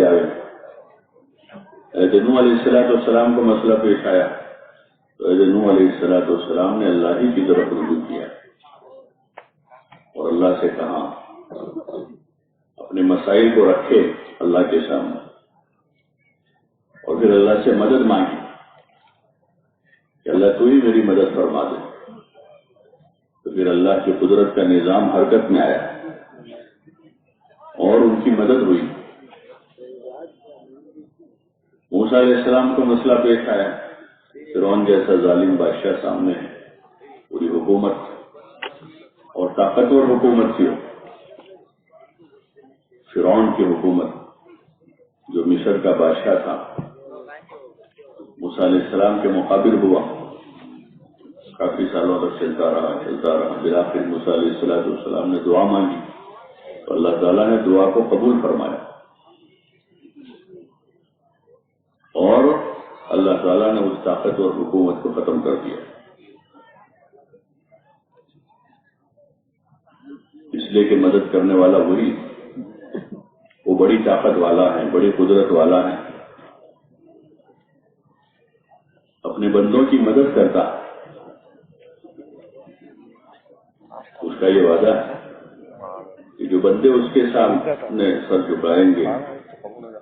جاوے. نوح علیہ السلام کو مسئلہ پیش آیا تو نوح علیہ السلام نے اللہ ہی کی طرف رجوع کیا اور اللہ سے کہا اپنے مسائل کو رکھے اللہ کے سامنے اور پھر اللہ سے مدد مانگی کہ اللہ تو ہی میری مدد فرما دے. تو پھر اللہ کی قدرت کا نظام حرکت میں آیا اور ان کی مدد ہوئی. موسیٰ علیہ السلام کو مسئلہ پیش آیا, فرعون جیسا ظالم بادشاہ سامنے ہے, پوری حکومت اور طاقتور حکومت تھی, فرعون کی حکومت جو مصر کا بادشاہ تھا. موسیٰ علیہ السلام کے مقابل ہوا, کافی سالوں تک چلتا رہا. بالآخر موسیٰ علیہ السلام نے دعا مانگی تو اللہ تعالیٰ نے دعا کو قبول فرمایا اور اللہ تعالیٰ نے اس طاقت اور حکومت کو ختم کر دیا. اس لیے کہ مدد کرنے والا وہی, وہ بڑی طاقت والا ہے, بڑی قدرت والا ہے, اپنے بندوں کی مدد کرتا. اس کا یہ وعدہ ہے کہ جو بندے اس کے سامنے سر جھکائیں گے,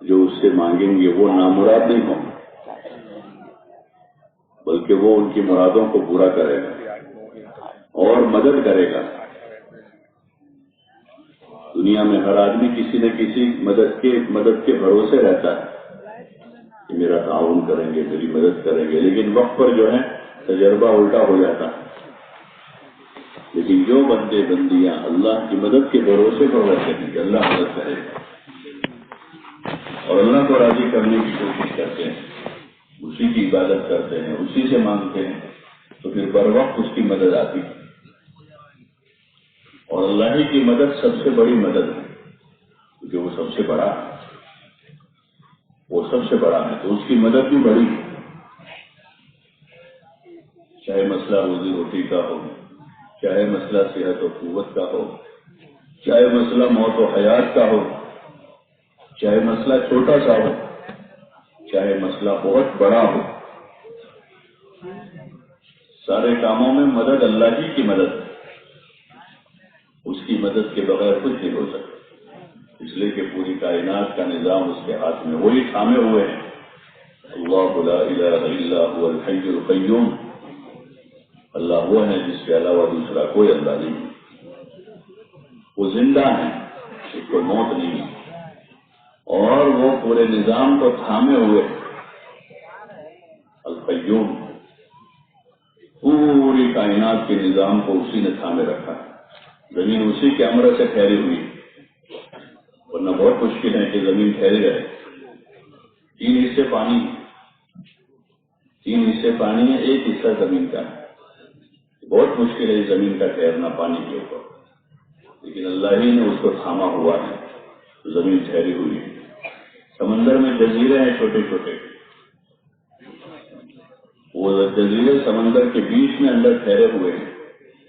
جو اس سے مانگیں گے, وہ نامراد نہیں ہوں بلکہ وہ ان کی مرادوں کو پورا کرے گا اور مدد کرے گا. دنیا میں ہر آدمی کسی نہ کسی مدد کے بھروسے رہتا ہے کہ میرا تعاون کریں گے, میری مدد کریں گے, لیکن وقت پر جو ہے تجربہ الٹا ہو جاتا ہے. لیکن جو بندے بندیاں اللہ کی مدد کے بھروسے پر رہتے ہیں کہ اللہ مدد کرے گا اور اللہ کو راضی کرنے کی کوشش کرتے ہیں, اسی کی عبادت کرتے ہیں, اسی سے مانگتے ہیں, تو پھر بر وقت اس کی مدد آتی ہے. اور اللہ ہی کی مدد سب سے بڑی مدد ہے کیونکہ وہ سب سے بڑا ہے, وہ سب سے بڑا ہے تو اس کی مدد بھی بڑی ہے. چاہے مسئلہ روزی روٹی کا ہو, چاہے مسئلہ صحت و قوت کا ہو, چاہے مسئلہ موت و حیات کا ہو, چاہے مسئلہ چھوٹا سا ہو, چاہے مسئلہ بہت بڑا ہو, سارے کاموں میں مدد اللہ ہی کی مدد ہے. اس کی مدد کے بغیر کچھ نہیں ہو سکتا, اس لیے کہ پوری کائنات کا نظام اس کے ہاتھ میں, وہی تھامے ہوئے ہیں. اللہ لا الہ الا هو الحی القیوم, اللہ وہ ہے جس کے علاوہ دوسرا کوئی اللہ نہیں. وہ زندہ ہے, اس کو موت نہیں ہے اور وہ پورے نظام کو تھامے ہوئے. القیوم, پوری کائنات کے نظام کو اسی نے تھامے رکھا ہے. زمین اسی کے امر سے ٹھہری ہوئی, ورنہ بہت مشکل ہے کہ زمین ٹھہر جائے. 3 حصے پانی, 3 حصے پانی ہے, 1 حصہ زمین کا ہے. بہت مشکل ہے زمین کا ٹھہرنا پانی کے اوپر, لیکن اللہ ہی نے اس کو تھاما ہوا ہے, زمین ٹھہری ہوئی ہے. سمندر میں جزیرے ہیں چھوٹے چھوٹے, وہ جزیرے سمندر کے بیچ میں اندر ٹھہرے ہوئے ہیں,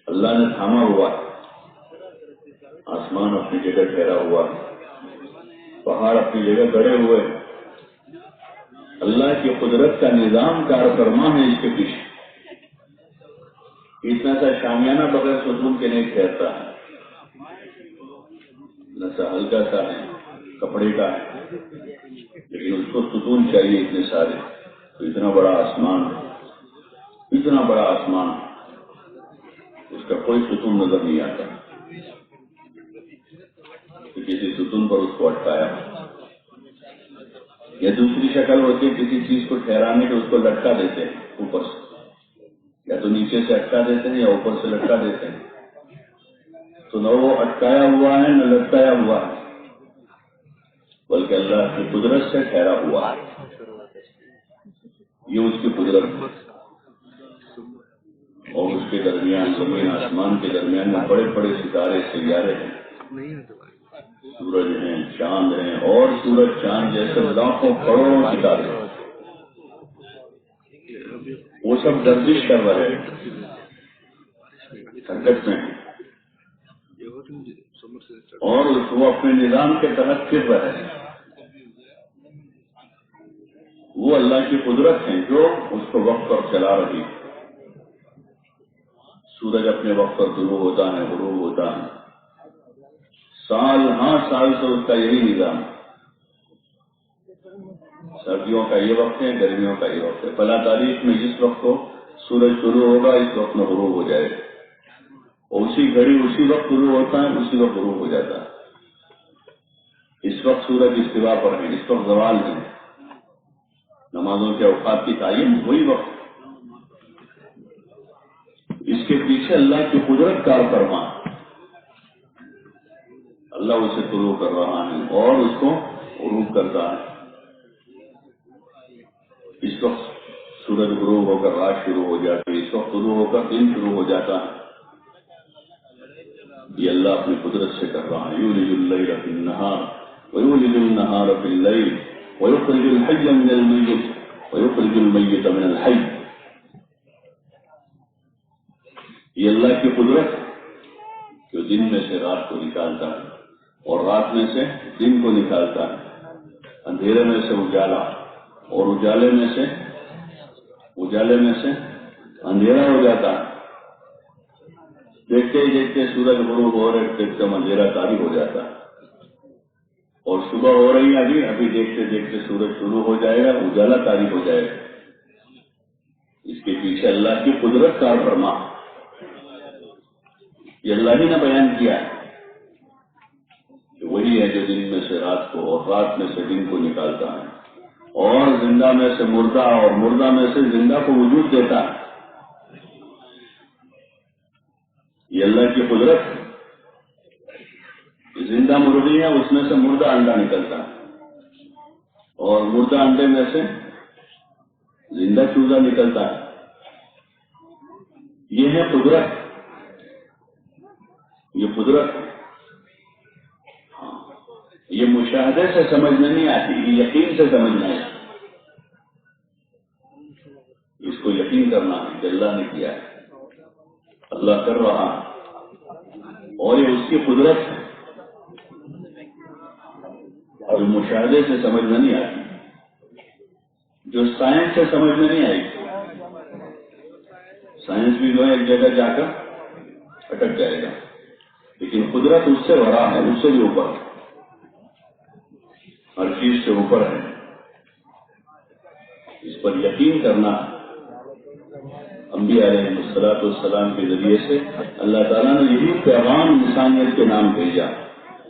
اللہ نے تھاما ہوا ہے. آسمان اپنی جگہ ٹھہرا ہوا ہے, پہاڑ اپنی جگہ کھڑے ہوئے ہیں. اللہ کی قدرت کا نظام کار فرما ہے اس کے پیچھے. اتنا سا شامیانہ بغیر ستون کے نہیں ٹھہرتا ہے, اتنا سا ہلکا سا ہے, کپڑے کا ہے, لیکن اس کو ستون چاہیے اتنے سارے. تو اتنا بڑا آسمان, اتنا بڑا آسمان, اس کا کوئی ستون نظر نہیں آتا. تو کسی ستون پر اس کو اٹکایا, یا دوسری شکل ہوتی ہے کسی چیز کو ٹھہرانے کے, اس کو لٹکا دیتے ہیں اوپر سے, یا تو نیچے سے اٹکا دیتے ہیں یا اوپر سے لٹکا دیتے ہیں. تو نہ وہ اٹکایا ہوا ہے نہ لٹکایا ہوا ہے, بلکہ اللہ کی قدرت سے ٹھہرا ہوا ہے. یہ اس کی قدرت ہے. اور اس کے درمیان, زمین آسمان کے درمیان میں بڑے بڑے ستارے سیارے ہیں, سورج ہیں, چاند ہیں, اور سورج چاند جیسے لاکھوں کروڑوں ستارے, وہ سب گردش کر رہے ہیں, حرکت میں ہیں, اور وہ اپنے نظام کے تحت پھر رہے ہیں. وہ اللہ کی قدرت ہے جو اس کو وقت پر چلا رہی ہے. سورج اپنے وقت پر طلوع ہوتا ہے، غروب ہوتا ہے، سال ہاں سال سے اس کا یہی نظام. سردیوں کا یہ وقت ہے، گرمیوں کا یہ وقت ہے. فلاں تاریخ میں جس وقت کو سورج طلوع ہوگا اس وقت میں غروب ہو جائے گا، اور اسی گھڑی اسی وقت طلوع ہوتا ہے، اسی وقت غروب ہو جاتا ہے. اس وقت سورج استوا پر ہے، اس وقت زوال ہے. نمازوں کے اوقات کی تعین وہی وقت. اس کے پیچھے اللہ کی قدرت کار فرما. اللہ اسے طلوع کر رہا ہے اور اس کو غروب کرتا ہے. اس وقت سورج غروب ہو کر رات شروع ہو جاتی ہے، اس وقت طلوع ہو کر دن شروع ہو جاتا ہے. یہ اللہ اپنی قدرت سے کر رہا ہے. یولج اللیل فی النہار ویولج النہار فی اللیل ویخرج الحی من المیت ویخرج المیت من الحی. یہ اللہ کی قدرت جو دن میں سے رات کو نکالتا ہے اور رات میں سے دن کو نکالتا ہے. اندھیرے میں سے اجالا اور اجالے میں سے اندھیرا ہو جاتا ہے. دیکھتے ہی دیکھتے سورج غروب ہو رہے دیکھتے اندھیرا طاری ہو جاتا ہے، اور صبح ہو رہی ہے ابھی دیکھتے دیکھتے سورج شروع ہو جائے گا، اجالا طاری ہو جائے گا. اس کے پیچھے اللہ کی قدرت کار فرما. یہ اللہ ہی نے بیان کیا ہے کہ وہی ہے جو دن میں سے رات کو اور رات میں سے دن کو نکالتا ہے، اور زندہ میں سے مردہ اور مردہ میں سے زندہ کو وجود دیتا ہے. یہ اللہ کی قدرت ہے. زندہ مرغی ہے، اس میں سے مردہ انڈا نکلتا ہے، اور مردہ انڈے میں سے زندہ چوزا نکلتا ہے. یہ ہے قدرت. یہ قدرت یہ مشاہدے سے سمجھ میں نہیں آتی، یہ یقین سے سمجھنا ہے. اس کو یقین کرنا ہے کہ اللہ نے کیا ہے، اللہ کر رہا ہے، اور یہ اس کی قدرت ہے. اور مشاہدے سے سمجھ میں نہیں آتی، جو سائنس سے سمجھ میں نہیں آئی. سائنس بھی جو ہے ایک جگہ جا کر اٹک جائے گا، لیکن قدرت اس سے بڑا ہے، اس سے بھی اوپر ہے، ہر چیز سے اوپر ہے. اس پر یقین کرنا. انبیاء علیہ الصلوۃ والسلام کے ذریعے سے اللہ تعالیٰ نے یہی پیغام انسانیت کے نام بھیجا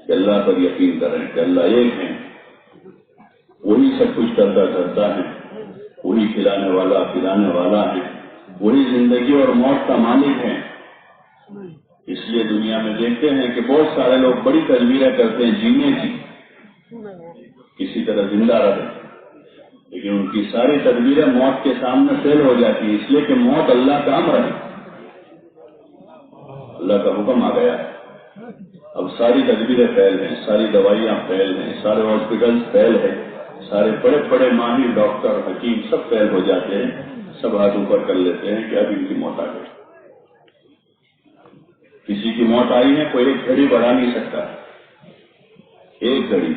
کہ اللہ پر یقین کریں کہ اللہ ایک ہے، وہی سب کچھ کرتا کرتا ہے، وہی کھلانے والا پلانے والا ہے، وہی زندگی اور موت کا مالک ہے. اس لیے دنیا میں دیکھتے ہیں کہ بہت سارے لوگ بڑی تدبیریں کرتے ہیں جینے کی، کسی طرح زندہ رہے، لیکن ان کی ساری تدبیریں موت کے سامنے فیل ہو جاتی ہیں، اس لیے کہ موت اللہ کا امر ہے، اللہ کا حکم آ گیا. اب ساری تدبیریں فیل ہیں، ساری دوائیاں فیل ہیں، سارے ہاسپٹل فیل ہیں، سارے بڑے بڑے ماہر ڈاکٹر حکیم سب فیل ہو جاتے ہیں. سب ہاتھ اوپر کر لیتے ہیں کہ اب ان کی موت آ گئی. کسی کی موت آئی ہے، کوئی ایک گھڑی بڑھا نہیں سکتا، ایک گھڑی.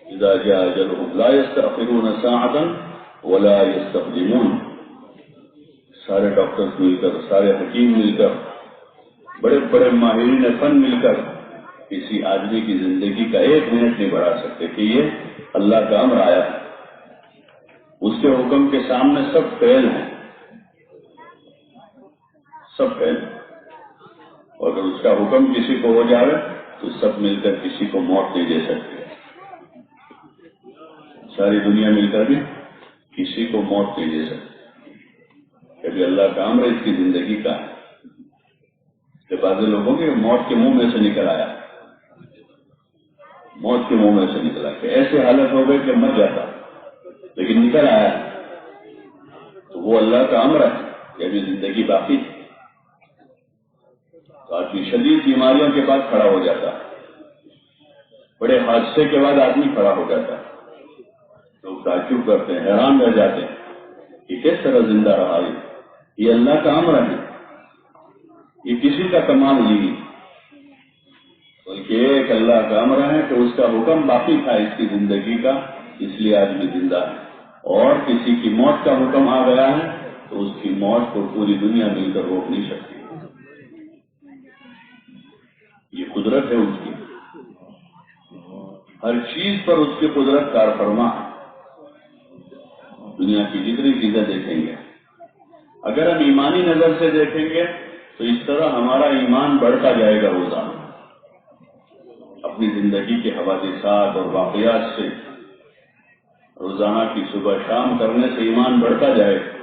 اذا جاء اجلهم لا يستأخرون ساعة ولا يستقدمون. سارے ڈاکٹرز مل کر، سارے حکیم مل کر، بڑے بڑے ماہرین فن مل کر کسی آدمی کی زندگی کا ایک منٹ نہیں بڑھا سکتے کہ یہ اللہ کا امر آیا ہے. اس کے حکم کے سامنے سب فیل ہیں، سب فیل ہیں. اور اگر اس کا حکم کسی کو ہو جائے تو سب مل کر کسی کو موت نہیں دے سکتے. ساری دنیا مل کر بھی کسی کو موت نہیں دے سکتے، کبھی اللہ کا امر اس کی زندگی کا ہے. کہ بعض لوگوں کے موت کے منہ میں سے نکل آیا، موت کے منہ میں سے نکلا کہ ایسے حالت ہو گئی کہ مر جاتا، لیکن نکل آیا، تو وہ اللہ کا امر ہے کہ ابھی زندگی باقی ہے. تو آدمی شدید بیماریوں کے بعد کھڑا ہو جاتا، بڑے حادثے کے بعد آدمی کھڑا ہو جاتا. لوگ تعجب کرتے ہیں، حیران رہ جاتے ہیں کہ کس طرح زندہ رہا. یہ اللہ کا امر ہے، یہ کسی کا کمال نہیں، بلکہ ایک اللہ کا امر ہے کہ اس کا حکم باقی تھا اس کی زندگی کا، اس لیے آدمی زندہ ہے. اور کسی کی موت کا حکم آ گیا ہے تو اس کی موت کو پوری دنیا مل کر روک نہیں سکتی. یہ قدرت ہے اس کی، ہر چیز پر اس کی قدرت کار فرما ہے. دنیا کی جتنی چیزیں دیکھیں گے، اگر ہم ایمانی نظر سے دیکھیں گے تو اس طرح ہمارا ایمان بڑھتا جائے گا روزانہ. اپنی زندگی کے حوادثات اور واقعات سے روزانہ کی صبح شام کرنے سے ایمان بڑھتا جائے گا.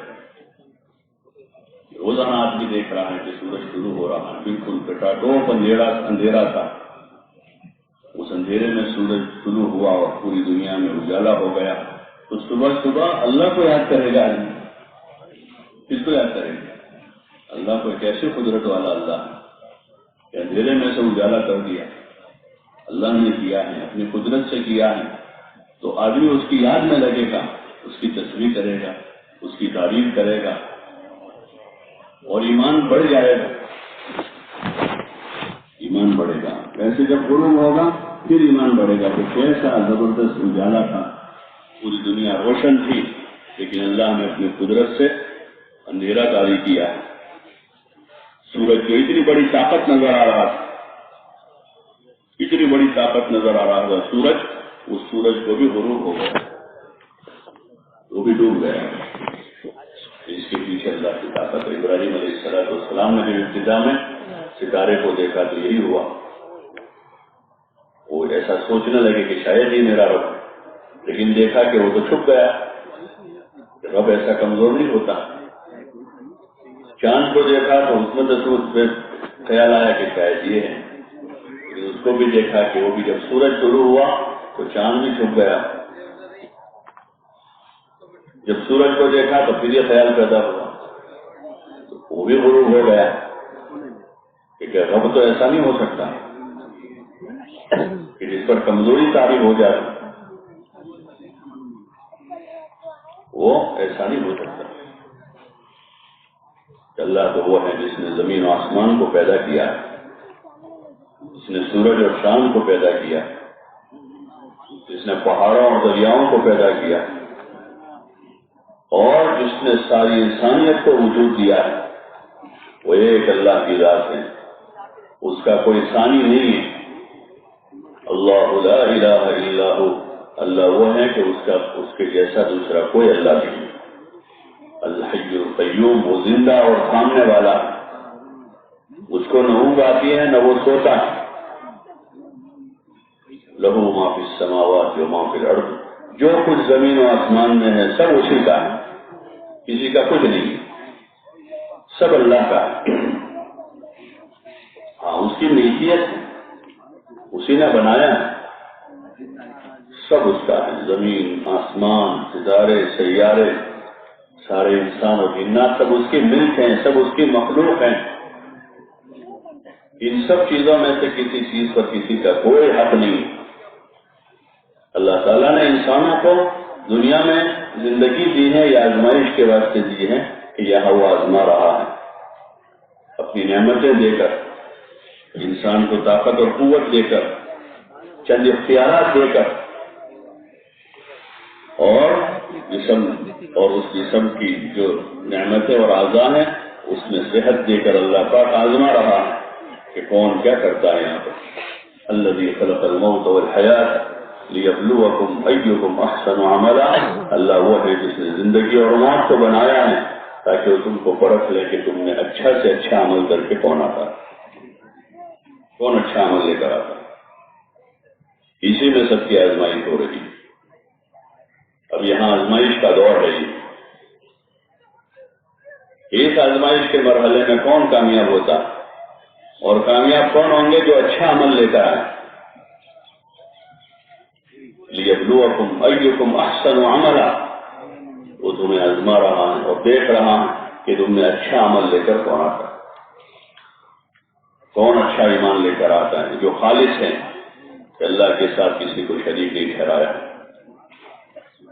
روزانہ آدمی دیکھ رہا ہے کہ سورج شروع ہو رہا ہے، بالکل کٹاٹوپ اندھیرا تھا، اس اندھیرے میں سورج شروع ہوا اور پوری دنیا میں اجالا ہو گیا. تو صبح صبح اللہ کو یاد کرے گا آدمی. کس کو یاد کرے گا؟ اللہ کو. کیسے قدرت والا اللہ ہے کہ اندھیرے میں سے اجالا کر دیا. اللہ نے کیا ہے، اپنی قدرت سے کیا ہے. تو آدمی اس کی یاد میں لگے گا، اس کی تصویر کرے گا، اس کی تعریف کرے گا اور ایمان بڑھ جائے گا. ایمان بڑھے گا. ویسے جب غروب ہوگا پھر ایمان بڑھے گا کہ کیسا زبردست اجالا تھا، پوری دنیا روشن تھی، لیکن اللہ نے اپنی قدرت سے اندھیرا طاری کیا ہے. سورج کو اتنی بڑی طاقت نظر آ رہا تھا، اتنی بڑی طاقت نظر آ رہا تھا سورج، اس سورج کو بھی غروب ہو گیا، وہ بھی ڈوب گیا. اس کے پیچھے اللہ کی طاقت. ابراہیم علیہ السلام نے جو ابتدا میں ستارے کو دیکھا تو یہی ہوا. وہ ایسا سوچنے لگے کہ شاید ہی میرا رب، لیکن دیکھا کہ وہ تو چھپ گیا. رب ایسا کمزور نہیں ہوتا. چاند کو دیکھا تو اس میں تو خیال آیا کہ شاید یہ ہے، لیکن اس کو بھی دیکھا کہ وہ بھی جب سورج شروع ہوا تو چاند بھی چھپ گیا. جب سورج کو دیکھا تو پھر یہ خیال پیدا ہوا تو وہ بھی غروب ہو گیا کہ رب تو ایسا نہیں ہو سکتا کہ جس پر کمزوری طاری ہو جائے، وہ ایسا نہیں ہو سکتا. اللہ تو وہ ہے جس نے زمین و آسمان کو پیدا کیا، جس نے سورج اور چاند کو پیدا کیا، جس نے پہاڑوں اور دریاؤں کو پیدا کیا، اور جس نے ساری انسانیت کو وجود دیا ہے. وہ ایک اللہ کی ذات ہے، اس کا کوئی ثانی نہیں ہے. اللہ لا الہ الا ہو. اللہ وہ ہے کہ اس کے جیسا دوسرا کوئی اللہ نہیں. الحی القیوم، وہ زندہ اور تھامنے والا، اس کو نہ اونگ آتی ہے نہ وہ سوتا ہے. لہو ما فی السماوات و ما فی الارض، جو کچھ زمین و آسمان میں ہے سب اسی کا ہے، کسی کا کچھ نہیں، سب اللہ کا ہے. ہاں اس کی ملکیت اسی نے بنایا ہے، سب اس کا ہے. زمین، آسمان، ستارے، سیارے، سارے انسان اور جنات سب اس کی ملک ہیں، سب اس کی مخلوق ہیں. ان سب چیزوں میں سے کسی چیز پر کسی کا کوئی حق نہیں. اللہ تعالیٰ نے انسانوں کو دنیا میں زندگی دی ہے یا آزمائش کے واسطے دی ہے کہ یہاں وہ آزما رہا ہے اپنی نعمتیں دے کر، انسان کو طاقت اور قوت دے کر، چند اختیارات دے کر، اور جسم اور اس جسم کی جو نعمتیں اور اعضاء ہیں اس میں صحت دے کر اللہ پاک آزما رہا ہے کہ کون کیا کرتا ہے. یہاں پر الذی خلق الموت والحیات لیبلوکم ایکم احسن عملا. اللہ وہ ہے جس نے زندگی اور موت کو بنایا ہے تاکہ وہ تم کو پرکھ لے کہ تم نے اچھا سے اچھا عمل کر کے کون آتا، کون اچھا عمل لے کر آتا. اسی میں سب کی آزمائش ہو رہی ہے. اب یہاں آزمائش کا دور ہے. اس آزمائش کے مرحلے میں کون کامیاب ہوتا اور کامیاب کون ہوں گے؟ جو اچھا عمل لے کر آئے. لیبلوکم ایکم احسن عملا، وہ تمہیں آزما رہا ہے اور دیکھ رہا ہے کہ تم نے اچھا عمل لے کر کون آتا ہے، کون اچھا ایمان لے کر آتا ہے جو خالص ہے کہ اللہ کے ساتھ کسی کو شریک نہیں ٹھہرایا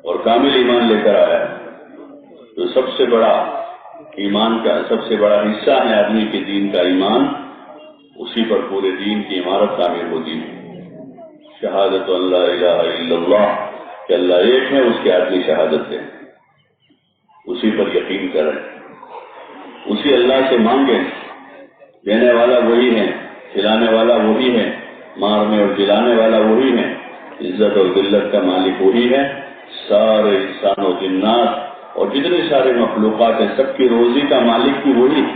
اور کامل ایمان لے کر آیا ہے. تو سب سے بڑا ایمان کا سب سے بڑا حصہ ہے آدمی کے دین کا ایمان، اسی پر پورے دین کی عمارت تعمیر ہوتی ہے. شہادت ان لا الہ الا اللہ کہ اللہ ایک ہے، اس کے آدمی شہادت دیں، اسی پر یقین کریں، اسی اللہ سے مانگیں. دینے والا وہی ہے، کھلانے والا وہی ہے، مارنے اور جلانے والا وہی ہے، عزت اور ذلت کا مالک وہی ہے. سارے انسان و جنات اور جتنے سارے مخلوقات ہیں سب کی روزی کا مالک بھی وہی ہے.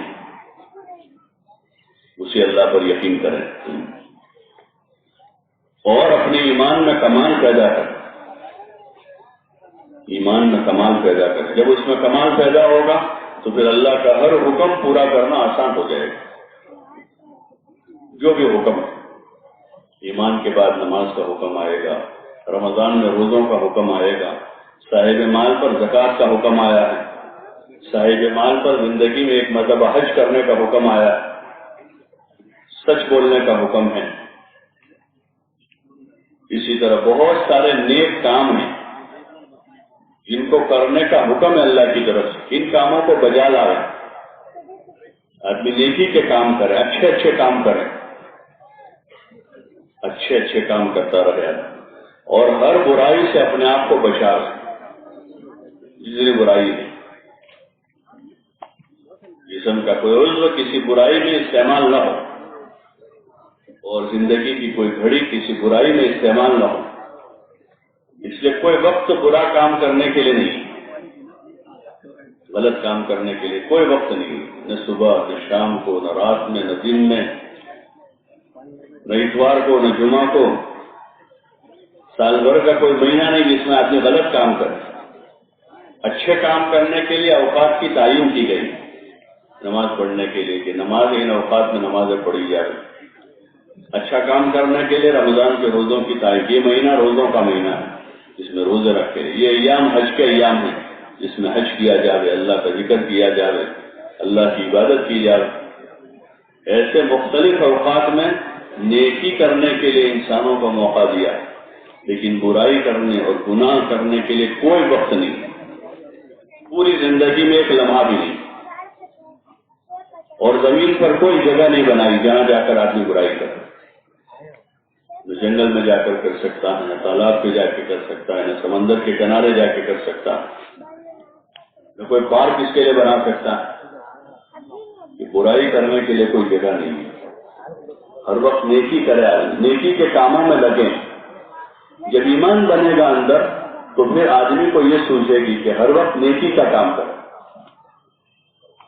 اسی اللہ پر یقین کریں اور اپنے ایمان میں کمال پیدا کریں. ایمان میں کمال پیدا کریں. جب اس میں کمال پیدا ہوگا تو پھر اللہ کا ہر حکم پورا کرنا آسان ہو جائے گا. جو بھی حکم ہے، ایمان کے بعد نماز کا حکم آئے گا، رمضان میں روزوں کا حکم آئے گا، صاحب مال پر زکوٰۃ کا حکم آیا ہے، صاحب مال پر زندگی میں ایک مرتبہ حج کرنے کا حکم آیا ہے، سچ بولنے کا حکم ہے. اسی طرح بہت سارے نیک کام ہیں جن کو کرنے کا حکم ہے اللہ کی طرف سے. ان کاموں کو بجا لا رہے آدمی نیکی کے کام کرے، اچھے اچھے کام کرے، اچھے اچھے کام کرتا رہے اور ہر برائی سے اپنے آپ کو بچا لے. جتنی برائی ہے، جسم کا کوئی عضو کسی برائی میں استعمال نہ ہو اور زندگی کی کوئی گھڑی کسی برائی میں استعمال نہ ہو. اس لیے کوئی وقت برا کام کرنے کے لیے نہیں، غلط کام کرنے کے لیے کوئی وقت نہیں، نہ صبح نہ شام کو، نہ رات میں نہ دن میں، نہ اتوار کو نہ جمعہ کو. سال بھر کا کوئی مہینہ نہیں جس میں آدمی غلط کام کرے. اچھے کام کرنے کے لیے اوقات کی تعین کی گئی نماز پڑھنے کے لیے کہ نماز ان اوقات میں نمازیں پڑھی جائے. اچھا کام کرنے کے لیے رمضان کے روزوں کی تعین. یہ مہینہ روزوں کا مہینہ ہے جس میں روزے رکھے. یہ ایام حج کے ایام ہیں جس میں حج کیا جائے، اللہ کا ذکر کیا جائے، اللہ کی عبادت کی جائے. ایسے مختلف اوقات میں نیکی کرنے کے لیے انسانوں کو موقع دیا، لیکن برائی کرنے اور گناہ کرنے کے لیے کوئی وقت نہیں، پوری زندگی میں ایک لمحہ بھی نہیں. اور زمین پر کوئی جگہ نہیں بنائی جہاں جا کر آدمی برائی کرے. نہ جنگل میں جا کر کر سکتا ہے، نہ تالاب پہ جا کے کر سکتا ہے، نہ سمندر کے کنارے جا کے کر سکتا ہے، نہ کوئی پارک اس کے لیے بنا سکتا ہے. کہ برائی کرنے کے لیے کوئی جگہ نہیں ہے. ہر وقت نیکی کرے، نیکی کے کاموں میں لگیں. جب ایمان بنے گا اندر تو پھر آدمی کو یہ سوچے گی کہ ہر وقت نیکی کا کام کرے،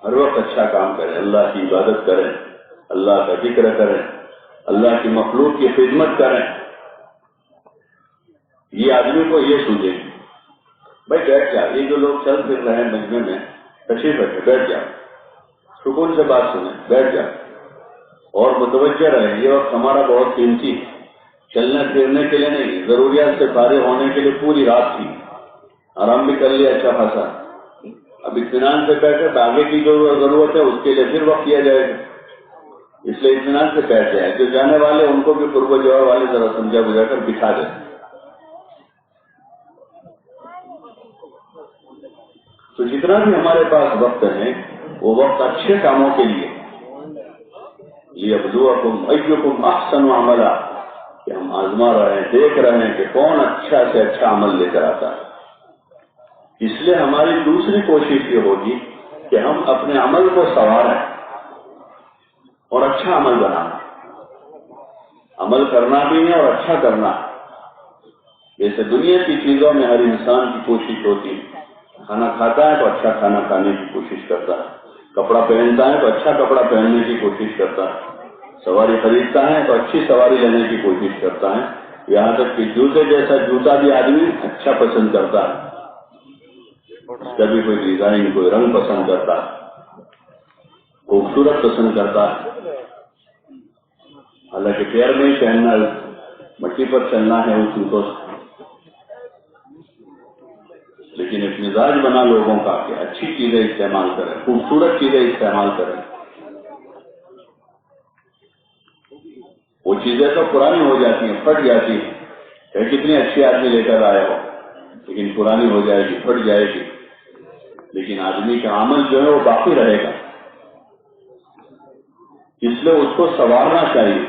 ہر وقت اچھا کام کرے، اللہ کی عبادت کریں، اللہ کا ذکر کریں، اللہ کی مخلوق کی خدمت کریں. یہ آدمی کو یہ سوچے گی. بھائی بیٹھ جا، یہ جو لوگ چل پھر رہے ہیں مجمع میں، تشریف رکھے، بیٹھ جا، سکون سے بات سنیں، بیٹھ جا اور متوجہ رہے. یہ وقت ہمارا بہت قیمتی ہے، چلنے پھرنے کے لیے نہیں، ضروریات سے فارغ ہونے کے لیے پوری رات تھی، آرام بھی کر لیا اچھا خاصا. اب اطمینان سے بیٹھے تو آگے کی جو ضرورت ہے اس کے لیے پھر وقت کیا جائے گا. اس لیے اطمینان سے بیٹھ جائے. جو جانے والے ان کو بھی قرب و جوار والے ذرا سمجھا بجھا کر بٹھا دیں. تو جتنا بھی ہمارے پاس وقت ہے وہ وقت اچھے کاموں کے لیے، لیبلوکم ایکم احسن عملا، کہ ہم آزما رہے ہیں، دیکھ رہے ہیں کہ کون اچھا سے اچھا عمل لے کر آتا ہے. اس لیے ہماری دوسری کوشش یہ ہوگی کہ ہم اپنے عمل کو سنواریں اور اچھا عمل بنانا. عمل کرنا بھی ہے اور اچھا کرنا. جیسے دنیا کی چیزوں میں ہر انسان کی کوشش ہوتی ہے، کھانا کھاتا ہے تو اچھا کھانا کھانے کی کوشش کرتا ہے، کپڑا پہنتا ہے تو اچھا کپڑا پہننے کی کوشش کرتا ہے، سواری خریدتا ہے تو اچھی سواری لینے کی کوشش کرتا ہے. یہاں تک کہ جوتے جیسا جوتا بھی آدمی اچھا پسند کرتا ہے، اس کا بھی کوئی ڈیزائن، کوئی رنگ پسند کرتا ہے، خوبصورت پسند کرتا ہے. حالانکہ پیر میں ہی پہننا، مٹی پر چلنا ہے اس جوتوں سے. لیکن ایک مزاج بنا لوگوں کا کہ اچھی چیزیں استعمال کریں، خوبصورت چیزیں استعمال کریں. وہ چیزیں تو پرانی ہو جاتی ہیں، پھٹ جاتی ہیں. کہ کتنی اچھی آدمی لے کر آئے ہو، لیکن پرانی ہو جائے گی، پھٹ جائے گی. لیکن آدمی کا عمل جو ہے وہ باقی رہے گا. اس لیے اس کو سنوارنا چاہیے.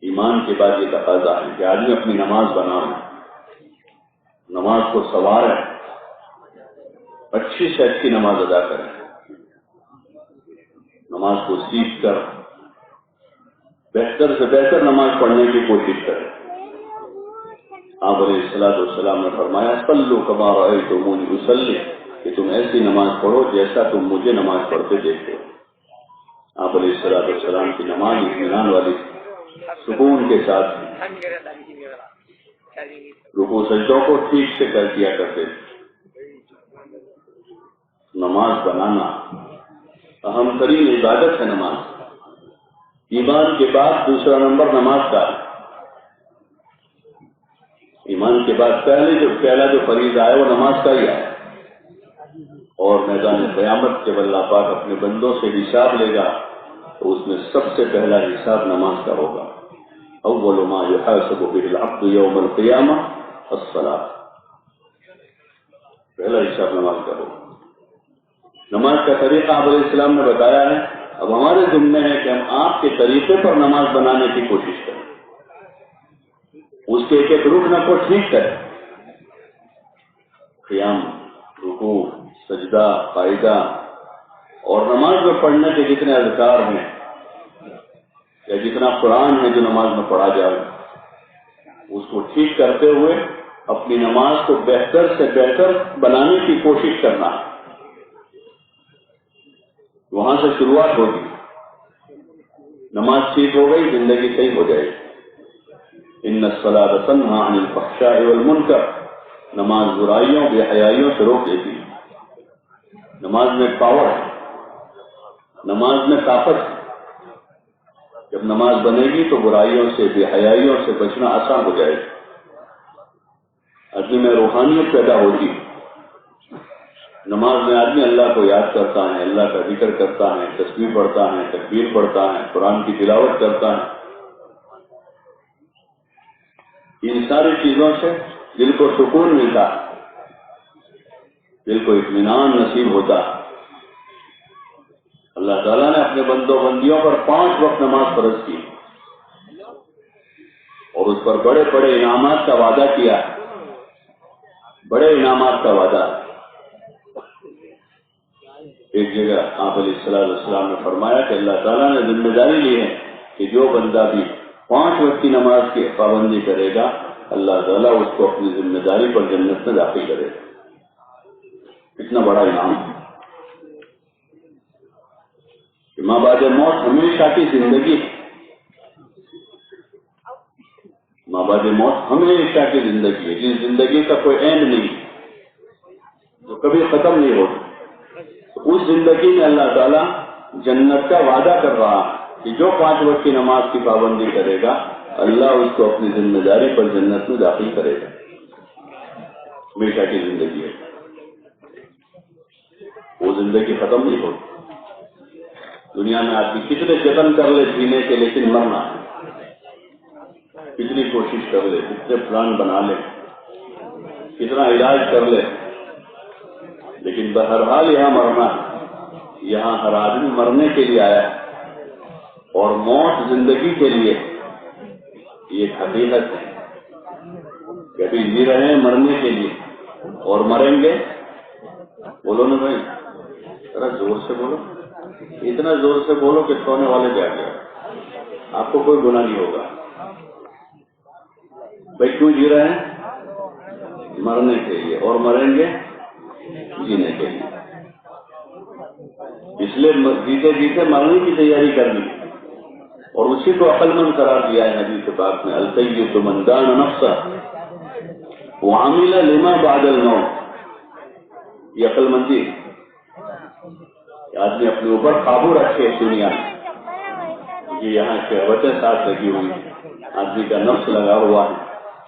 ایمان کے بعد یہ تقاضا ہے کہ آدمی اپنی نماز بنائے، نماز کو سنواریں، اچھی سے اچھی نماز ادا کریں، نماز کو سیکھ کر بہتر سے بہتر نماز پڑھنے کی کوشش کریں۔ آپ علیہ السلام نے فرمایا صلوا کما رأیتمونی اصلی، کہ تم ایسی نماز پڑھو جیسا تم مجھے نماز پڑھتے دیکھتے ہو۔ آپ علیہ السلام کی نماز اطمینان والی، سکون کے ساتھ رکوع سجدوں کو ٹھیک سے کر کیا کرتے تھے۔ نماز بنانا اہم ترین عبادت ہے۔ نماز ایمان کے بعد دوسرا نمبر نماز کا ہے۔ ایمان کے بعد پہلا جو فریضہ ہے وہ نماز کا ہی ہے، اور میدان قیامت جب اللہ پاک اپنے بندوں سے حساب لے گا تو اس میں سب سے پہلا حساب نماز کا ہوگا۔ اول ما يحاسب به العبد يوم القيامة الصلاة، پہلا حساب نماز کا ہوگا۔ نماز کا طریقہ آپ علیہ السلام نے بتایا ہے، اب ہمارے ذمہ ہے کہ ہم آپ کے طریقے پر نماز بنانے کی کوشش کریں، اس کے ایک ایک رکن کو ٹھیک کریں، قیام، رکوع، سجدہ، قاعدہ، اور نماز میں پڑھنے کے جتنے اذکار ہیں یا جتنا قرآن ہے جو نماز میں پڑھا جائے، اس کو ٹھیک کرتے ہوئے اپنی نماز کو بہتر سے بہتر بنانے کی کوشش کرنا ہے۔ وہاں سے شروعات ہوگی، نماز ٹھیک ہو گئی، زندگی صحیح ہو جائے گی۔ ان الصلاۃ تنہی عن الفحشاء والمنکر، نماز برائیوں بے حیائیوں سے روک دیتی ہے۔ نماز میں پاور ہے، نماز میں طاقت ہے۔ جب نماز بنے گی تو برائیوں سے، بے حیائیوں سے بچنا آسان ہو جائے گا، آدمی میں روحانیت پیدا ہوگی۔ نماز میں آدمی اللہ کو یاد کرتا ہے، اللہ کا ذکر کرتا ہے، تسبیح پڑھتا ہے، تکبیر پڑھتا ہے، قرآن کی تلاوت کرتا ہے۔ ان ساری چیزوں سے دل کو سکون ملتا ہے، دل کو اطمینان نصیب ہوتا ہے۔ اللہ تعالیٰ نے اپنے بندوں بندیوں پر 5 وقت نماز فرض کی اور اس پر بڑے بڑے انعامات کا وعدہ کیا، بڑے انعامات کا وعدہ۔ ایک جگہ آپ علیہ السلام نے فرمایا کہ اللہ تعالیٰ نے ذمہ داری لی ہے کہ جو بندہ بھی 5 وقت کی نماز کی پابندی کرے گا، اللہ تعالیٰ اس کو اپنی ذمہ داری پر جنت میں داخل کرے گا۔ اتنا بڑا انعام ہے۔ ماں بعد موت ہمیشہ کی زندگی ہے، ماں بعد موت ہمیشہ کی زندگی ہے، جس زندگی کا کوئی اینڈ نہیں، جو کبھی ختم نہیں ہوتی۔ اس زندگی میں اللہ تعالیٰ جنت کا وعدہ کر رہا ہے کہ جو 5 وقت کی نماز کی پابندی کرے گا، اللہ اس کو اپنی ذمہ داری پر جنت میں داخل کرے گا۔ ہمیشہ کی زندگی ہے، وہ زندگی ختم نہیں ہوتی۔ دنیا میں آدمی کتنے جتن کر لے جینے کے، لیکن مرنا ہے، کتنی کوشش کر لے، کتنے پلان بنا لے، کتنا علاج کر لے، لیکن بہرحال یہاں مرنا ہے۔ یہاں ہر آدمی مرنے کے لیے آیا ہے، اور موت زندگی کے لیے، یہ حقیقت ہے۔ کبھی جی رہے ہیں مرنے کے لیے اور مریں گے۔ بولو نا بھائی، ذرا زور سے بولو، اتنا زور سے بولو کہ سونے والے جاگ جائیں، آپ کو کوئی گناہ نہیں ہوگا۔ بھائی کیوں جی رہے ہیں؟ مرنے کے لیے، اور مریں گے جینے کے لیے۔ اس لیے جیتے جیتے مرنے کی تیاری کرنی، اور اسی کو عقل مند قرار دیا ہے حدیث پاک میں، السیئۃ من دان نفسہ وعمل لما بعد الموت۔ یہ عقل مندی ہے کہ آدمی اپنے اوپر قابو رکھے دنیا میں۔ یہ یہاں شہوتیں ساتھ لگی ہوئی، آدمی کا نفس لگا ہوا ہے،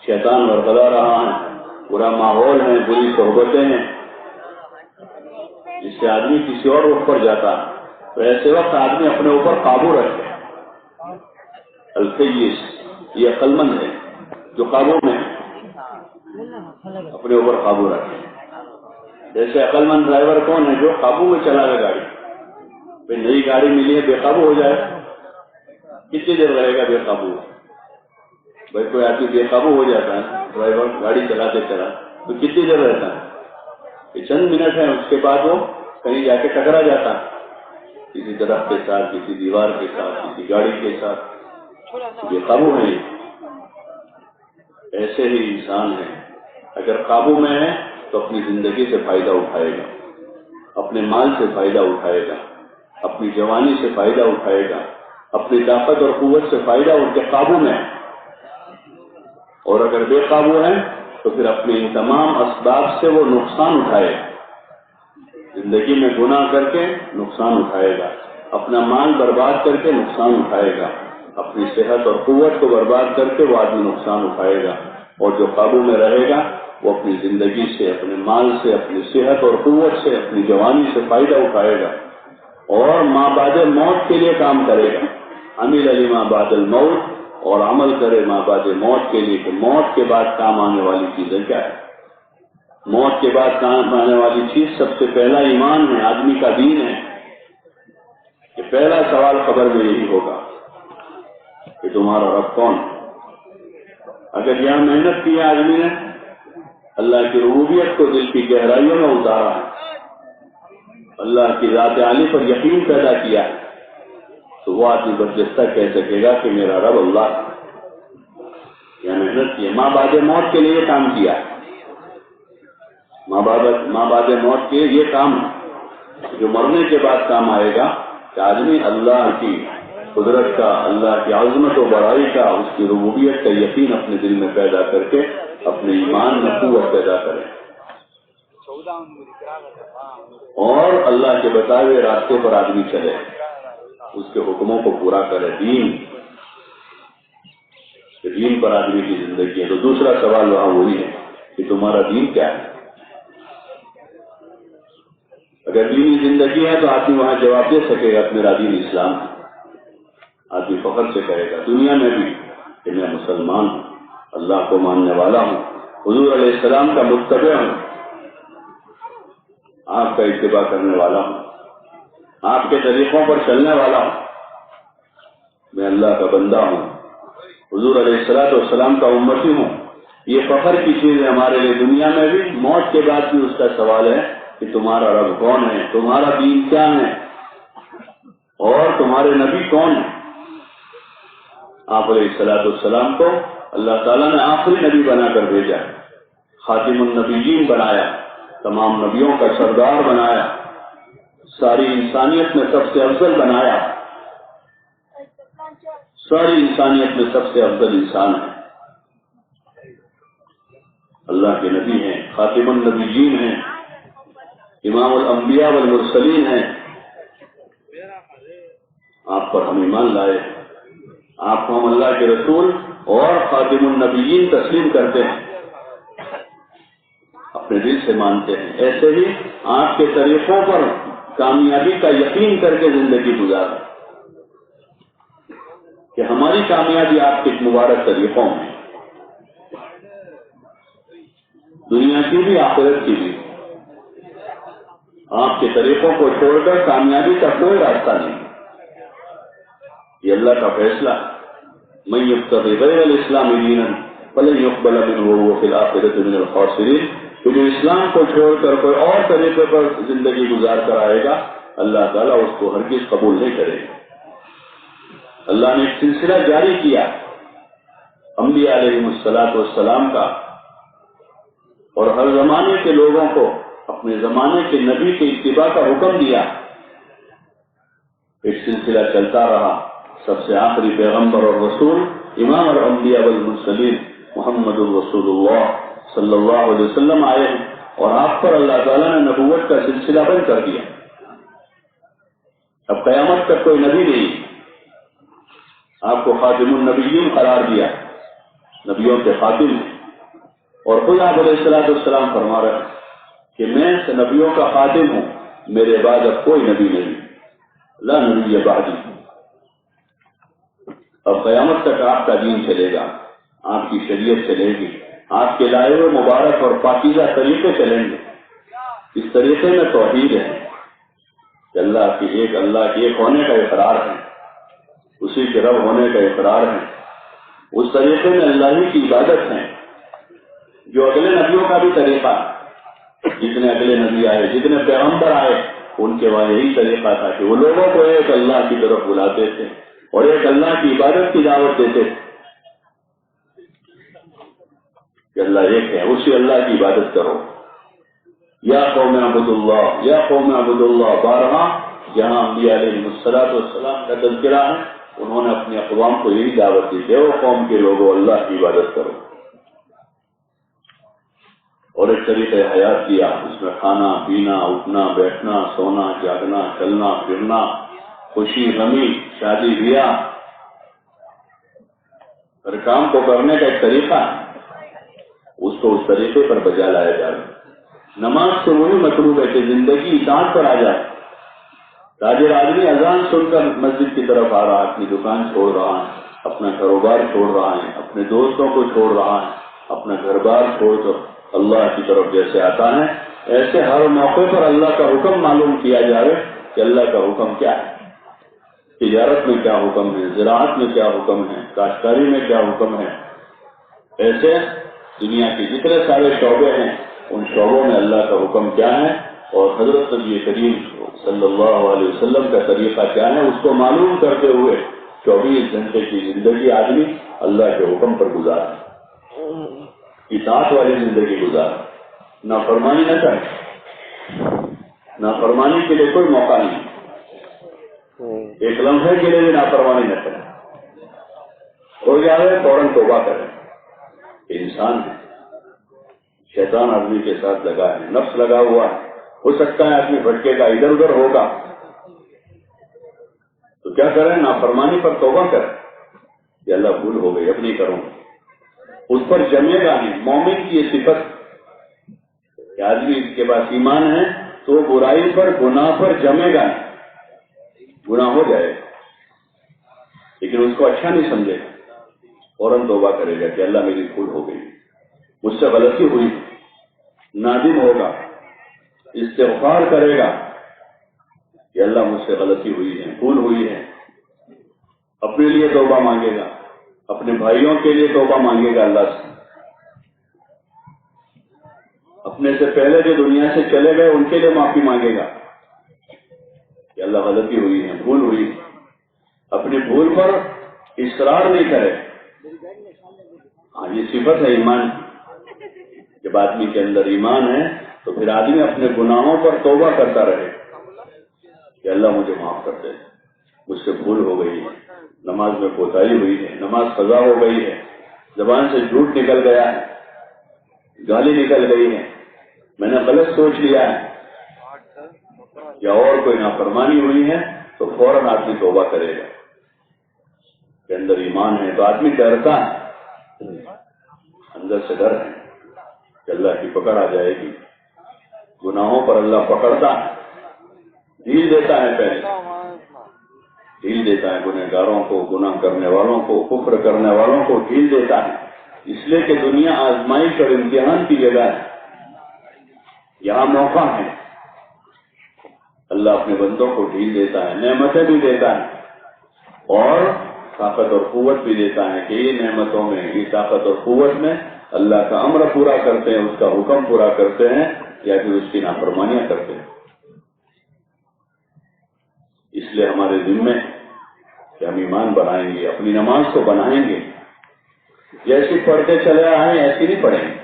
شیطان ورغلا رہا ہے، برا ماحول ہے، بری صحبتیں ہیں، جس سے آدمی کسی اور رخ پر جاتا ہے۔ تو ایسے وقت آدمی اپنے اوپر قابو رکھے۔ القیس یہ عقل مند ہے جو قابو میں اپنے اوپر قابو رکھے۔ جیسے عقل مند ڈرائیور کون ہے؟ جو قابو میں چلا گا گاڑی۔ بھائی نئی گاڑی ملی ہے، بے قابو ہو جائے، کتنی دیر رہے گا بے قابو؟ بھائی کوئی آدمی بے قابو ہو جاتا ہے ڈرائیور گاڑی چلاتے چلا، تو کتنی دیر رہتا ہے؟ یہ چند منٹ ہے، اس کے بعد وہ کہیں جا کے ٹکرا جاتا ہے، کسی درخت کے ساتھ، کسی دیوار کے ساتھ، کسی گاڑی کے ساتھ۔ یہ قابو ہے۔ ایسے ہی انسان ہے، اگر قابو میں ہے تو اپنی زندگی سے فائدہ اٹھائے گا، اپنے مال سے فائدہ اٹھائے گا، اپنی جوانی سے فائدہ اٹھائے گا، اپنی طاقت اور قوت سے فائدہ اٹھ کے قابو میں ہے۔ اور اگر بے قابو ہے تو پھر اپنے ان تمام اسباب سے وہ نقصان اٹھائے گا، زندگی میں گناہ کر کے نقصان اٹھائے گا، اپنا مال برباد کر کے نقصان اٹھائے گا، اپنی صحت اور قوت کو برباد کر کے وہ آدمی نقصان اٹھائے گا۔ اور جو قابو میں رہے گا وہ اپنی زندگی سے، اپنے مال سے، اپنی صحت اور قوت سے، اپنی جوانی سے فائدہ اٹھائے گا اور ماں بعد موت کے لیے کام کرے گا۔ عمل لما بعد الموت، اور عمل کرے ماں بعد موت کے لیے، کہ موت کے بعد کام آنے والی چیزیں کیا ہے۔ موت کے بعد کام آنے والی چیز سب سے پہلا ایمان ہے، آدمی کا دین ہے۔ کہ پہلا سوال قبر میں یہی ہوگا کہ تمہارا رب کون ہے۔ اگر یہاں محنت کی ہے آدمی نے، اللہ کی ربوبیت کو دل کی گہرائیوں میں اتارا ہے، اللہ کی ذات عالی پر یقین پیدا کیا ہے، تو وہ آدمی برجستہ کہہ سکے گا کہ میرا رب اللہ ہے۔ یہ محنت کی ہے، ماں بعد موت کے لیے کام کیا ہے، ماں بعد موت کے یہ کام جو مرنے کے بعد کام آئے گا کہ آدمی اللہ کی قدرت کا، اللہ کی عظمت و بڑائی کا، اس کی ربوبیت کا یقین اپنے دل میں پیدا کر کے اپنے ایمان میں قوت پیدا کرے اور اللہ کے بتائے ہوئے راستے پر آدمی چلے، اس کے حکموں کو پورا کرے۔ دین پر آدمی کی زندگی ہے۔ تو دوسرا سوال وہاں وہی ہے کہ تمہارا دین کیا ہے۔ اگر دینی زندگی ہے تو آدمی وہاں جواب دے سکے گا کہ میرا دین اسلام ہے، آدمی فخر سے کہے گا دنیا میں بھی کہ میں مسلمان ہوں، اللہ کو ماننے والا ہوں، حضور علیہ السلام کا متبع ہوں، آپ کا اتباع کرنے والا ہوں، آپ کے طریقوں پر چلنے والا ہوں، میں اللہ کا بندہ ہوں، حضور علیہ السلام کا امتی ہوں۔ یہ فخر کی چیز ہے ہمارے لیے دنیا میں بھی، موت کے بعد بھی اس کا سوال ہے کہ تمہارا رب کون ہے، تمہارا دین کیا ہے اور تمہارے نبی کون ہیں۔ آپ علیہ السلام کو اللہ تعالیٰ نے آخری نبی بنا کر بھیجا، خاتم النبیین بنایا، تمام نبیوں کا سردار بنایا، ساری انسانیت میں سب سے افضل بنایا، ساری انسانیت میں سب سے افضل انسان ہے، اللہ کے نبی ہیں، خاتم النبیین ہیں، امام الانبیاء والمرسلین ہیں۔ آپ پر ہم ایمان لائے، آپ کو ہم اللہ کے رسول اور خاتم النبیین تسلیم کرتے ہیں، اپنے دل سے مانتے ہیں۔ ایسے ہی آپ کے طریقوں پر کامیابی کا یقین کر کے زندگی گزاریں کہ ہماری کامیابی آپ کے مبارک طریقوں میں، دنیا کی بھی آخرت کی بھی۔ آپ کے طریقوں کو چھوڑ کر کامیابی کا کوئی راستہ نہیں، یہ اللہ کا فیصلہ۔ من یبتغی غیر الاسلام دینا فلن یقبل منہ وہو فی الآخرۃ من الخاسرین، کہ جو اسلام کو چھوڑ کر کوئی اور طریقے پر زندگی گزار کر آئے گا، اللہ تعالیٰ اس کو ہرگز قبول نہیں کرے گا۔ اللہ نے ایک سلسلہ جاری کیا انبیاء علیہ السلام کا، اور ہر زمانے کے لوگوں کو اپنے زمانے کے نبی کے اتباع کا حکم دیا، ایک سلسلہ چلتا رہا۔ سب سے آخری پیغمبر اور رسول امام الانبیاء والمرسلین محمد الرسول اللہ صلی اللہ علیہ وسلم آئے ہیں، اور آپ پر اللہ تعالیٰ نے نبوت کا سلسلہ بند کر دیا۔ اب قیامت تک کوئی نبی نہیں، آپ کو خاتم النبیین قرار دیا، نبیوں کے خاتم ہیں، اور خود آپ علیہ السلام فرما رہے ہیں کہ میں نبیوں کا خاتم ہوں، میرے بعد اب کوئی نبی نہیں، لا نبی بعدی۔ اب قیامت تک آپ کا دین چلے گا، آپ کی شریعت چلے گی، آپ کے لائے ہوئے مبارک اور پاکیزہ طریقے چلیں گے۔ اس طریقے میں توحید ہے کہ اللہ کے ایک ہونے کا اقرار ہے، اسی کے رب ہونے کا اقرار ہے، اس طریقے میں اللہ ہی کی عبادت ہے، جو اگلے نبیوں کا بھی طریقہ، جتنے اگلے نبی آئے، جتنے پیغمبر آئے، ان کے وہاں یہی طریقہ تھا کہ وہ لوگوں کو ایک اللہ کی طرف بلاتے تھے اور ایک اللہ کی عبادت کی دعوت دیتے تھے کہ اللہ ایک ہے، اسی اللہ کی عبادت کرو. یا قوم اعبدوا اللہ، یا قوم اعبدوا اللہ، بارہا جہاں انبیاء علیہ والسلام کا تذکرہ ہے، انہوں نے اپنی اقوام کو یہی دعوت دی کہ وہ قوم کے لوگوں اللہ کی عبادت کرو. اور ایک طریقہ حیات کیا، اس میں کھانا پینا، اٹھنا بیٹھنا، سونا جاگنا، چلنا پھرنا، خوشی غمی، شادی بیاہ، ہر کام کو کرنے کا ایک طریقہ ہے، اس کو اس طریقے پر بجا لایا جائے. نماز سے وہی مطلوب ہے کہ زندگی اطاعت پر آ جائے. تاجر آدمی اذان سن کر مسجد کی طرف آ رہا ہے، اپنی دکان چھوڑ رہا ہے، اپنا کاروبار چھوڑ رہا ہے، اپنے دوستوں کو چھوڑ رہا ہے، اپنا گھر بار چھوڑ کر اللہ کی طرف جیسے آتا ہے، ایسے ہر موقع پر اللہ کا حکم معلوم کیا جائے کہ اللہ کا حکم کیا ہے، تجارت میں کیا حکم ہے، زراعت میں کیا حکم ہے، کاشتکاری میں کیا حکم ہے. ایسے دنیا کے جتنے سارے شعبے ہیں، ان شعبوں میں اللہ کا حکم کیا ہے اور حضرت نبی کریم صلی اللہ علیہ وسلم کا طریقہ کیا ہے، اس کو معلوم کرتے ہوئے 24 گھنٹے کی زندگی آدمی اللہ کے حکم پر گزارے، اطاعت والی زندگی گزارے، نافرمانی نہ کرے. نافرمانی کے لیے کوئی موقع نہیں، ایک لمحے کے لیے بھی نافرمانی نہ کرے. ہو جائے فوراً توبہ کرے. انسان ہے، شیطان آدمی کے ساتھ لگا ہے، نفس لگا ہوا ہے، ہو سکتا ہے آدمی بھٹکے کا ادھر ادھر ہوگا، تو کیا کریں؟ نافرمانی پر توبہ کریں کہ اللہ بھول ہو گئی، اب نہیں کروں. اس پر جمے گا نہیں. مومن کی یہ صفت کہ آدمی کے پاس ایمان ہے تو وہ برائی پر، گناہ پر جمے گا نہیں. گناہ ہو جائے لیکن اس کو اچھا نہیں سمجھے گا، فوراً توبہ کرے گا کہ اللہ میری بھول ہو گئی، مجھ سے غلطی ہوئی، نادم ہوگا، استغفار کرے گا کہ اللہ مجھ سے غلطی ہوئی ہے، بھول ہوئی ہے. اپنے لیے توبہ مانگے گا، اپنے بھائیوں کے لیے توبہ مانگے گا اللہ سے، اپنے سے پہلے جو دنیا سے چلے گئے ان کے لیے معافی مانگے گا کہ اللہ غلطی ہوئی ہے، بھول ہوئی ہے. اپنی بھول پر اصرار نہیں کرے. ہاں، یہ صفت ہے ایمان کی. جب آدمی کے اندر ایمان ہے تو پھر آدمی اپنے گناہوں پر توبہ کرتا رہے کہ اللہ مجھے معاف کر دے، مجھ سے بھول ہو گئی ہے، نماز میں کوتاہی ہوئی ہے، نماز قضا ہو گئی ہے، زبان سے جھوٹ نکل گیا ہے، گالی نکل گئی ہے، میں نے غلط سوچ لیا ہے یا اور کوئی نافرمانی ہوئی ہے، تو فوراً آدمی توبہ کرے گا کہ اندر ایمان ہے. تو آدمی ڈرتا ہے، اندر سے ڈر ہے کہ اللہ کی پکڑ آ جائے گی. گناہوں پر اللہ پکڑتا ہے، ڈھیل دیتا ہے، پہلے ڈھیل دیتا ہے گنہگاروں کو، گناہ کرنے والوں کو، کفر کرنے والوں کو ڈھیل دیتا ہے. اس لیے کہ دنیا آزمائش اور امتحان کی جگہ ہے، یہاں موقع ہے. اللہ اپنے بندوں کو ڈھیل دیتا ہے، نعمتیں بھی دیتا ہے اور طاقت اور قوت بھی دیتا ہے کہ یہ نعمتوں میں، یہ طاقت اور قوت میں اللہ کا امر پورا کرتے ہیں، اس کا حکم پورا کرتے ہیں یا پھر اس کی نافرمانیاں کرتے ہیں. اس لیے ہمارے ذمے کہ ہم ایمان بنائیں گے، اپنی نماز کو بنائیں گے. جیسی پڑھتے چلے آئے ایسی نہیں پڑھیں گے،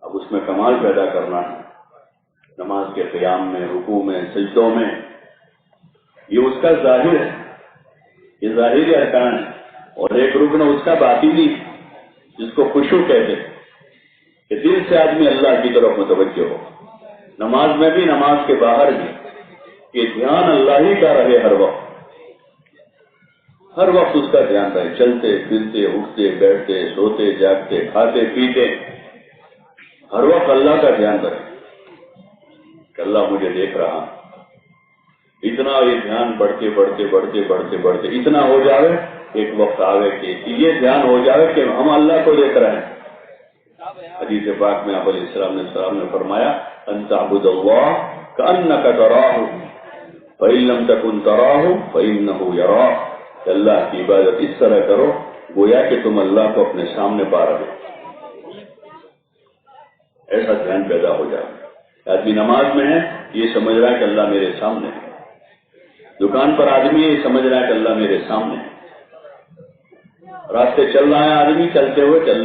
اب اس میں کمال پیدا کرنا ہے. نماز کے قیام میں، رکوع میں، سجدوں میں، یہ اس کا ظاہر ہے، یہ ظاہری ارکان ہے. اور ایک رکن اس کا باطنی جس کو خشوع کہتے ہیں کہ دل سے آدمی اللہ کی طرف متوجہ ہو. نماز میں بھی، نماز کے باہر بھی، کہ دھیان اللہ ہی کا رہے ہر وقت. ہر وقت اس کا دھیان رہے، چلتے پھرتے، اٹھتے بیٹھتے، سوتے جاگتے، کھاتے پیتے، ہر وقت اللہ کا دھیان رہے کہ اللہ مجھے دیکھ رہا. اتنا یہ دھیان بڑھتے بڑھتے بڑھتے بڑھتے بڑھتے اتنا ہو جاوے، ایک وقت آوے کہ یہ دھیان ہو جاوے کہ ہم اللہ کو دیکھ رہے ہیں. حدیث پاک میں آپ علیہ السلام نے فرمایا ان تعبد اللہ کأنک تراہ فإن لم تکن تراہ فإنہ یراک. اللہ کی عبادت اس طرح کرو گویا کہ تم اللہ کو اپنے سامنے پا رہے ہو. ایسا ذہن پیدا ہو جائے. آدمی نماز میں ہے، یہ سمجھ رہا ہے کہ اللہ میرے سامنے ہے. دکان پر آدمی ہے، یہ سمجھ رہا ہے کہ اللہ میرے سامنے ہے. راستے چل رہا ہے آدمی، چلتے ہوئے